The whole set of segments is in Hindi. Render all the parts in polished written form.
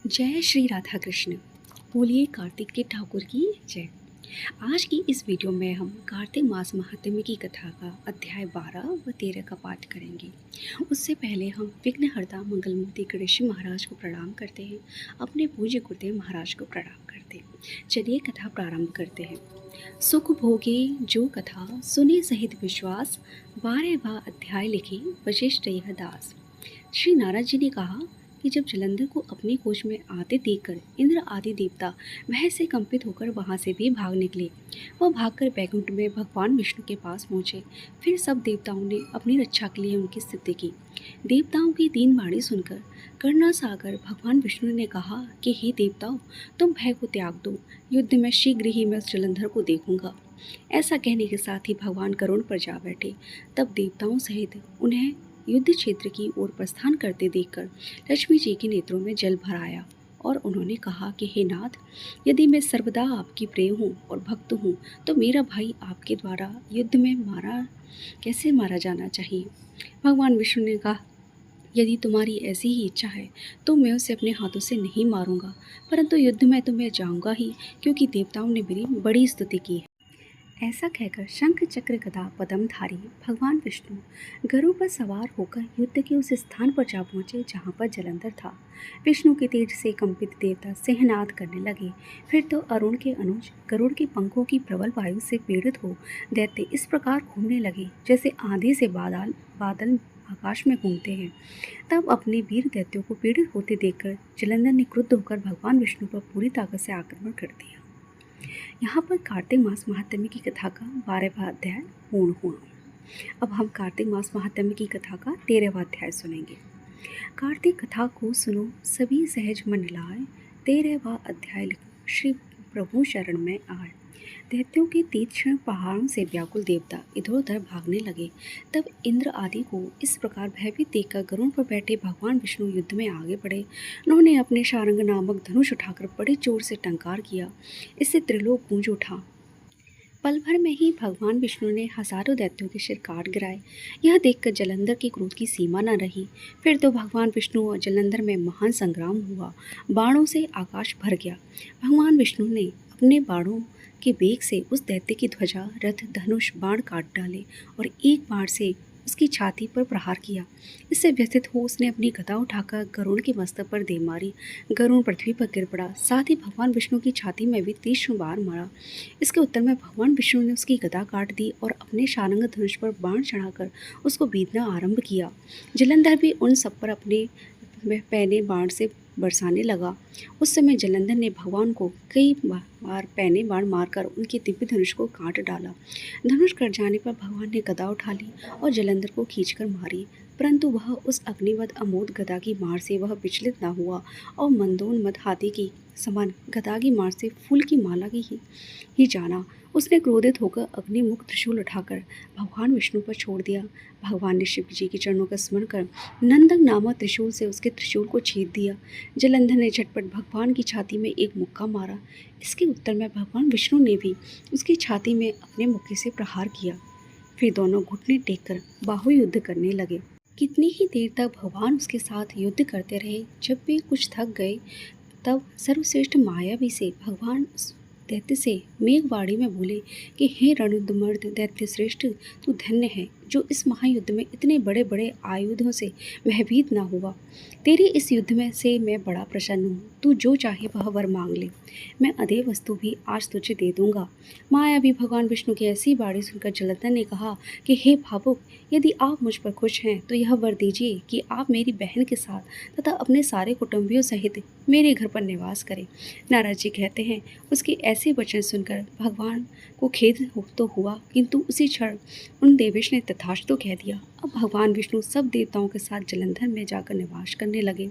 जय श्री राधा कृष्ण। बोलिए कार्तिक के ठाकुर की जय। आज की इस वीडियो में हम कार्तिक मास महात्म्य की कथा का अध्याय 12 व 13 का पाठ करेंगे। उससे पहले हम विघ्नहर्ता मंगलमूर्ति गणेश महाराज को प्रणाम करते हैं, अपने पूज्य गुरुदेव महाराज को प्रणाम करते हैं। चलिए कथा प्रारंभ करते हैं। सुख भोगे जो कथा सुने सहित विश्वास, 12वां अध्याय लिखे वशिष्ठ यह दास। श्री नारद जी ने कहा कि जब जलंधर को अपनी खोज में आते देखकर इंद्र आदि देवता भय से कंपित होकर वहां से भी भाग निकले। वह भागकर बैकुंठ में भगवान विष्णु के पास पहुंचे। फिर सब देवताओं ने अपनी रक्षा के लिए उनकी स्तुति की। देवताओं की 3 वाणी सुनकर करुणासागर भगवान विष्णु ने कहा कि हे देवताओं, तुम भय को त्याग दो, युद्ध में शीघ्र ही मैं उस जलंधर को देखूंगा। ऐसा कहने के साथ ही भगवान करुण पर जा बैठे। तब देवताओं सहित उन्हें युद्ध क्षेत्र की ओर प्रस्थान करते देखकर लक्ष्मी जी के नेत्रों में जल भर आया और उन्होंने कहा कि हे नाथ, यदि मैं सर्वदा आपकी प्रिय हूँ और भक्त हूँ तो मेरा भाई आपके द्वारा युद्ध में कैसे मारा जाना चाहिए। भगवान विष्णु ने कहा, यदि तुम्हारी ऐसी ही इच्छा है तो मैं उसे अपने हाथों से नहीं मारूंगा, परंतु युद्ध में तो मैं जाऊंगा ही, क्योंकि देवताओं ने मेरी बड़ी स्तुति की है। ऐसा कहकर शंख चक्र गदा पद्मधारी भगवान विष्णु गरुड़ पर सवार होकर युद्ध के उस स्थान पर जा पहुंचे जहां पर जलंधर था। विष्णु के तेज से कंपित देवता सिंहनाद करने लगे। फिर तो अरुण के अनुज गरुड़ के पंखों की प्रबल वायु से पीड़ित हो दैत्य इस प्रकार घूमने लगे जैसे आंधी से बादल आकाश में घूमते हैं। तब अपने वीर दैत्यों को पीड़ित होते देखकर जलंधर ने क्रुद्ध होकर भगवान विष्णु पर पूरी ताकत से आक्रमण कर दिया। यहाँ पर कार्तिक मास महात्म्य की कथा का 12वां अध्याय पूर्ण हुआ। अब हम कार्तिक मास महात्म्य की कथा का 13वां अध्याय सुनेंगे। कार्तिक कथा को सुनो सभी सहज मन लाए, 13वां अध्याय श्री प्रभु शरण में आए। दैत्यों के तीक्ष्ण पहाड़ों से व्याकुल देवता इधर उधर भागने लगे। तब इंद्र आदि को इस प्रकार भयभीत देखकर गरुड़ पर बैठे भगवान विष्णु युद्ध में आगे बढ़े। उन्होंने अपने शारंग नामक धनुष उठाकर बड़ी जोर से टंकार किया। इससे त्रिलोक गूंज उठा। पल भर में ही भगवान विष्णु ने हजारों दैत्यों के सिर काट गिराए। यह देखकर जलंधर के क्रोध की सीमा न रही। फिर तो भगवान विष्णु और जलंधर में महान संग्राम हुआ। बाणों से आकाश भर गया। भगवान विष्णु ने अपने बाणों के वेग से उस दैत्य की ध्वजा, रथ, धनुष, बाण काट डाले और एक बाण से उसकी छाती पर प्रहार किया। इससे व्यथित हो उसने अपनी गदा उठाकर गरुड़ के मस्तक पर दे मारी। गरुड़ पृथ्वी पर गिर पड़ा। साथ ही भगवान विष्णु की छाती में भी 30 बार मारा। इसके उत्तर में भगवान विष्णु ने उसकी गदा काट दी और अपने शारंग धनुष पर बाण चढ़ाकर उसको बीतना आरंभ किया। जलंधर भी उन सब पर अपने पैने बाण से बरसाने लगा। उस समय जलंधर ने भगवान को कई बार पैने बाण मारकर उनके दिव्य धनुष को काट डाला। धनुष कट जाने पर भगवान ने गदा उठा ली और जलंधर को खींचकर मारी, परंतु वह उस अग्निवत अमोद गदा की मार से वह विचलित न हुआ और मंदोन्मद हाथी की समान गदा की मार से फूल की माला की ही जाना। उसने क्रोधित होकर अग्निमुख त्रिशूल उठाकर भगवान विष्णु पर छोड़ दिया। भगवान ने शिव जी के चरणों का स्मरण कर नंदक नामक त्रिशूल से उसके त्रिशूल को छेद दिया। जलंधर ने झटपट भगवान की छाती में एक मुक्का मारा। इसके उत्तर में भगवान विष्णु ने भी उसकी छाती में अपने मुक्के से प्रहार किया। फिर दोनों घुटने टेककर बाहु युद्ध करने लगे। कितनी ही देर तक भगवान उसके साथ युद्ध करते रहे। जब वे कुछ थक गए तब सर्वश्रेष्ठ मायावी से भगवान दैत्य से मेघवाणी में बोले कि हे रणुद्मर्द दैत्य श्रेष्ठ, तू धन्य है जो इस महायुद्ध में इतने बड़े बड़े आयुधों से भयभीत ना हुआ। तेरे इस युद्ध में से मैं बड़ा प्रसन्न हूँ। तू जो चाहे वह वर मांग ले, मैं अधे वस्तु भी आज तुझे दे दूंगा। मायावी भगवान विष्णु की ऐसी बाणी सुनकर जलंधर ने कहा कि हे भावुक, यदि आप मुझ पर खुश हैं तो यह वर दीजिए कि आप मेरी बहन के साथ तथा अपने सारे कुटुंबियों सहित मेरे घर पर निवास करें। नारद जी कहते हैं, उसके ऐसे वचन सुनकर भगवान को खेद तो हुआ, किंतु उसी क्षण उन देवेश ने तथास्तु कह दिया। अब भगवान विष्णु सब देवताओं के साथ जलंधर में जाकर निवास करने लगे।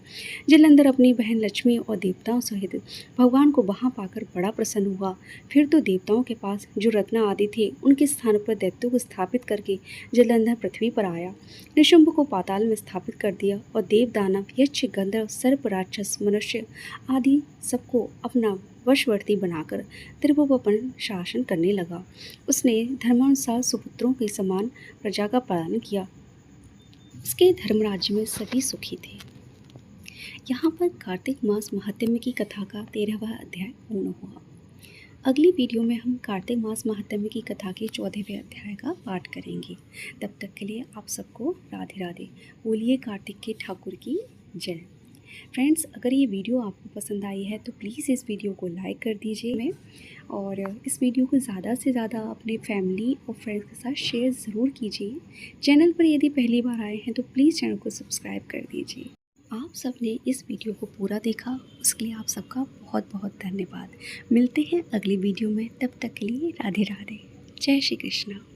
जलंधर अपनी बहन लक्ष्मी और देवताओं सहित भगवान को वहां पाकर बड़ा प्रसन्न हुआ। फिर तो देवताओं के पास जो रत्न आदि थे उनके स्थान पर दैत्यों को स्थापित करके जलंधर पृथ्वी पर आया। निशुंभ को पाताल में स्थापित कर दिया और देव, दानव, यक्ष, गंधर्व, सर्प, राक्षस, मनुष्य आदि सबको अपना वशवर्ती बनाकर त्रिभुवन शासन करने लगा। उसने धर्मानुसार सुपुत्रों के समान प्रजा का पालन किया। उसके धर्मराज्य में सभी सुखी थे। यहाँ पर कार्तिक मास महात्म्य की कथा का 13वां अध्याय पूर्ण हुआ। अगली वीडियो में हम कार्तिक मास महात्म्य की कथा के 14वें अध्याय का पाठ करेंगे। तब तक के लिए आप सबको राधे राधे। बोलिए कार्तिक के ठाकुर की जय। फ्रेंड्स, अगर ये वीडियो आपको पसंद आई है तो प्लीज़ इस वीडियो को लाइक कर दीजिए और इस वीडियो को ज़्यादा से ज़्यादा अपने फैमिली और फ्रेंड्स के साथ शेयर ज़रूर कीजिए। चैनल पर यदि पहली बार आए हैं तो प्लीज़ चैनल को सब्सक्राइब कर दीजिए। आप सबने इस वीडियो को पूरा देखा, उसके लिए आप सबका बहुत बहुत धन्यवाद। मिलते हैं अगली वीडियो में, तब तक के लिए राधे राधे। जय श्री कृष्ण।